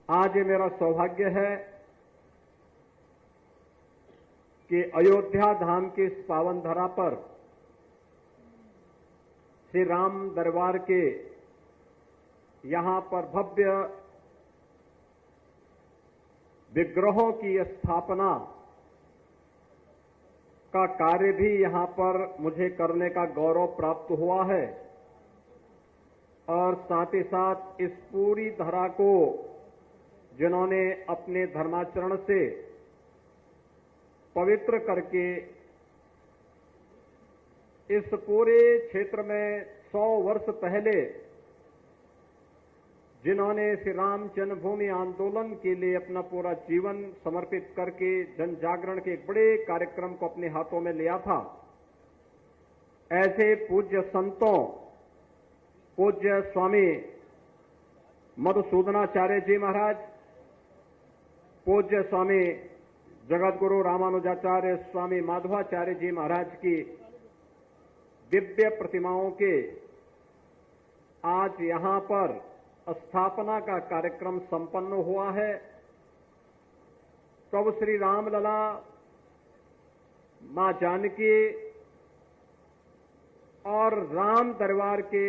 आज ये मेरा सौभाग्य है कि अयोध्या धाम की इस पावन धरा पर श्री राम दरबार के यहां पर भव्य विग्रहों की स्थापना का कार्य भी यहां पर मुझे करने का गौरव प्राप्त हुआ है और साथ ही साथ इस पूरी धरा को जिन्होंने अपने धर्माचरण से पवित्र करके इस पूरे क्षेत्र में 100 वर्ष पहले जिन्होंने श्री राम जन्मभूमि आंदोलन के लिए अपना पूरा जीवन समर्पित करके जन जागरण के एक बड़े कार्यक्रम को अपने हाथों में लिया था, ऐसे पूज्य संतों, पूज्य स्वामी मधुसूदनाचार्य जी महाराज, पूज्य स्वामी जगतगुरु रामानुजाचार्य स्वामी माधवाचार्य जी महाराज की दिव्य प्रतिमाओं के आज यहां पर स्थापना का कार्यक्रम संपन्न हुआ है। प्रभु श्री रामलला, मां जानकी और राम दरबार के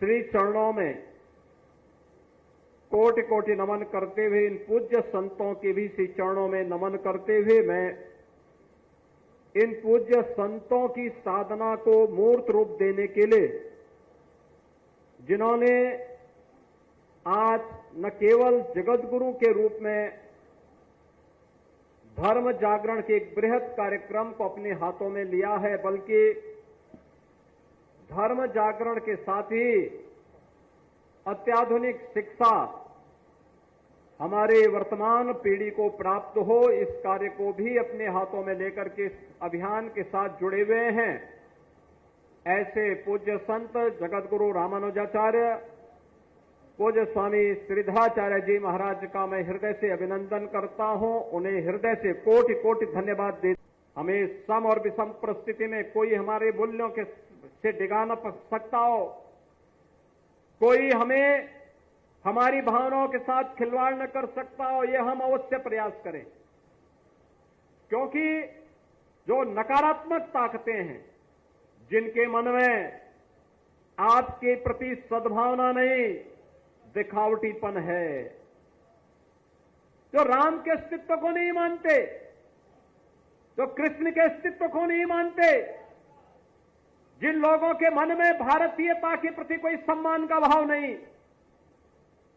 श्री चरणों में कोटि कोटि नमन करते हुए, इन पूज्य संतों के भी श्री चरणों में नमन करते हुए मैं इन पूज्य संतों की साधना को मूर्त रूप देने के लिए, जिन्होंने आज न केवल जगतगुरु के रूप में धर्म जागरण के एक बृहद कार्यक्रम को अपने हाथों में लिया है, बल्कि धर्म जागरण के साथ ही अत्याधुनिक शिक्षा हमारे वर्तमान पीढ़ी को प्राप्त हो, इस कार्य को भी अपने हाथों में लेकर के इस अभियान के साथ जुड़े हुए हैं। ऐसे पूज्य संत जगतगुरु रामानुजाचार्य, पूज्य स्वामी श्रीधराचार्य जी महाराज का मैं हृदय से अभिनंदन करता हूं। उन्हें हृदय से कोटि कोटि धन्यवाद देता। हमें सम और विषम परिस्थिति में कोई हमारे मूल्यों के से डिगा न सकता हो, कोई हमें हमारी भावनाओं के साथ खिलवाड़ न कर सकता हो, यह हम अवश्य प्रयास करें, क्योंकि जो नकारात्मक ताकतें हैं, जिनके मन में आपके प्रति सद्भावना नहीं, दिखावटीपन है, जो राम के अस्तित्व को नहीं मानते, जो कृष्ण के अस्तित्व को नहीं मानते, जिन लोगों के मन में भारतीयता के प्रति कोई सम्मान का भाव नहीं,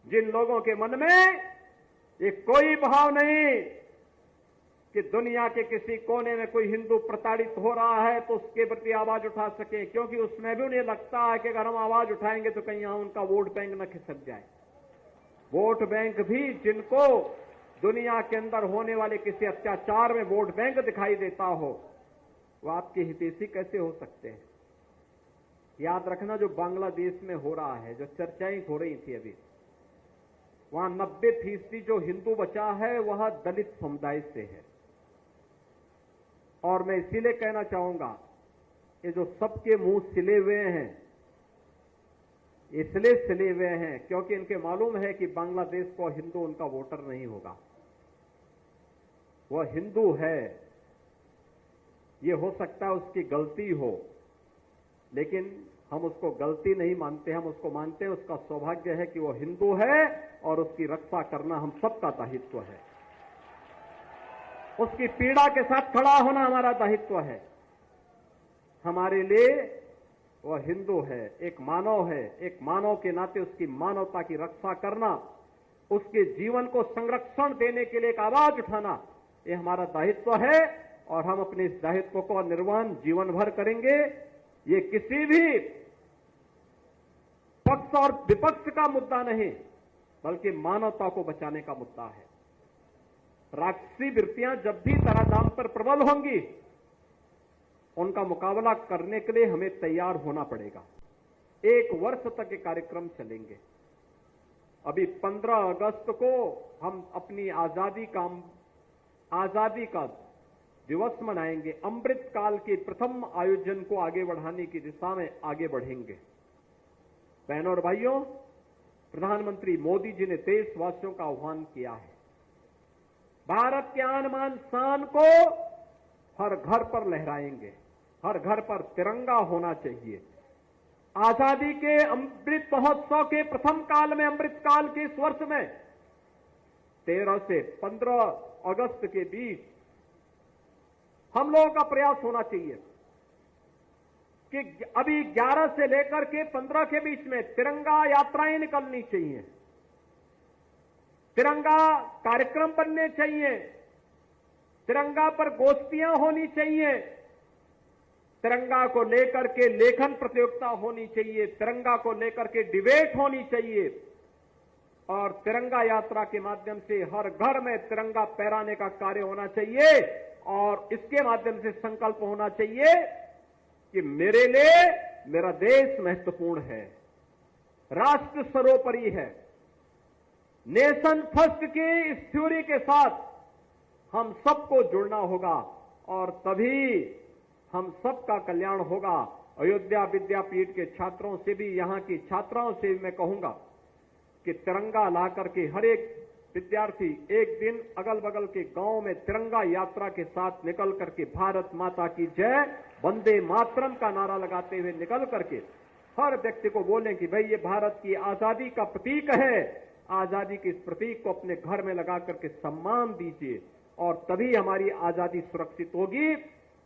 जिन लोगों के मन में ये कोई भाव नहीं कि दुनिया के किसी कोने में कोई हिंदू प्रताड़ित हो रहा है तो उसके प्रति आवाज उठा सके, क्योंकि उसमें भी उन्हें लगता है कि अगर हम आवाज उठाएंगे तो कहीं यहां उनका वोट बैंक न खिसक जाए। वोट बैंक भी जिनको दुनिया के अंदर होने वाले किसी अत्याचार में वोट बैंक दिखाई देता हो, वो आपके हितैषी कैसे हो सकते हैं? याद रखना, जो बांग्लादेश में हो रहा है, जो चर्चाएं हो रही थी अभी, वहां 90% जो हिंदू बचा है वह दलित समुदाय से है। और मैं इसीलिए कहना चाहूंगा, ये जो सबके मुंह सिले हुए हैं, इसलिए सिले हुए हैं क्योंकि इनके मालूम है कि बांग्लादेश को हिंदू उनका वोटर नहीं होगा। वह हिंदू है, ये हो सकता है उसकी गलती हो, लेकिन हम उसको गलती नहीं मानते, हम उसको मानते हैं उसका सौभाग्य है कि वो हिंदू है और उसकी रक्षा करना हम सबका दायित्व है। उसकी पीड़ा के साथ खड़ा होना हमारा दायित्व है। हमारे लिए वह हिंदू है, एक मानव है, एक मानव के नाते उसकी मानवता की रक्षा करना, उसके जीवन को संरक्षण देने के लिए एक आवाज उठाना, ये हमारा दायित्व है और हम अपने इस दायित्व को निर्वहन जीवन भर करेंगे। ये किसी भी पक्ष और विपक्ष का मुद्दा नहीं, बल्कि मानवता को बचाने का मुद्दा है। राक्षसी वृत्तियां जब भी धराधाम पर प्रबल होंगी, उनका मुकाबला करने के लिए हमें तैयार होना पड़ेगा। 1 वर्ष तक ये कार्यक्रम चलेंगे। अभी 15 अगस्त को हम अपनी आजादी का दिवस मनाएंगे। अमृत काल के प्रथम आयोजन को आगे बढ़ाने की दिशा में आगे बढ़ेंगे। बहनों और भाइयों, प्रधानमंत्री मोदी जी ने देशवासियों का आह्वान किया है। भारत के आन बान शान को हर घर पर लहराएंगे, हर घर पर तिरंगा होना चाहिए। आजादी के अमृत महोत्सव के प्रथम काल में, अमृत काल के इस वर्ष में 13 से 15 अगस्त के बीच हम लोगों का प्रयास होना चाहिए कि अभी 11 से लेकर के 15 के बीच में तिरंगा यात्राएं निकलनी चाहिए, तिरंगा कार्यक्रम बनने चाहिए, तिरंगा पर गोष्ठियां होनी चाहिए, तिरंगा को लेकर के लेखन प्रतियोगिता होनी चाहिए, तिरंगा को लेकर के डिबेट होनी चाहिए और तिरंगा यात्रा के माध्यम से हर घर में तिरंगा फहराने का कार्य होना चाहिए और इसके माध्यम से संकल्प होना चाहिए कि मेरे लिए मेरा देश महत्वपूर्ण है, राष्ट्र सर्वोपरि है। नेशन फर्स्ट की इस थ्योरी के साथ हम सबको जुड़ना होगा और तभी हम सबका कल्याण होगा। अयोध्या विद्यापीठ के छात्रों से भी, यहां की छात्राओं से भी मैं कहूंगा कि तिरंगा ला करके हर एक विद्यार्थी एक दिन अगल बगल के गांव में तिरंगा यात्रा के साथ निकल करके भारत माता की जय, वंदे मातरम का नारा लगाते हुए निकल करके हर व्यक्ति को बोलें कि भाई ये भारत की आजादी का प्रतीक है, आजादी के इस प्रतीक को अपने घर में लगा करके सम्मान दीजिए और तभी हमारी आजादी सुरक्षित होगी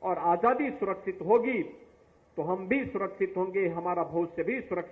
और आजादी सुरक्षित होगी तो हम भी सुरक्षित होंगे, हमारा भविष्य भी सुरक्षित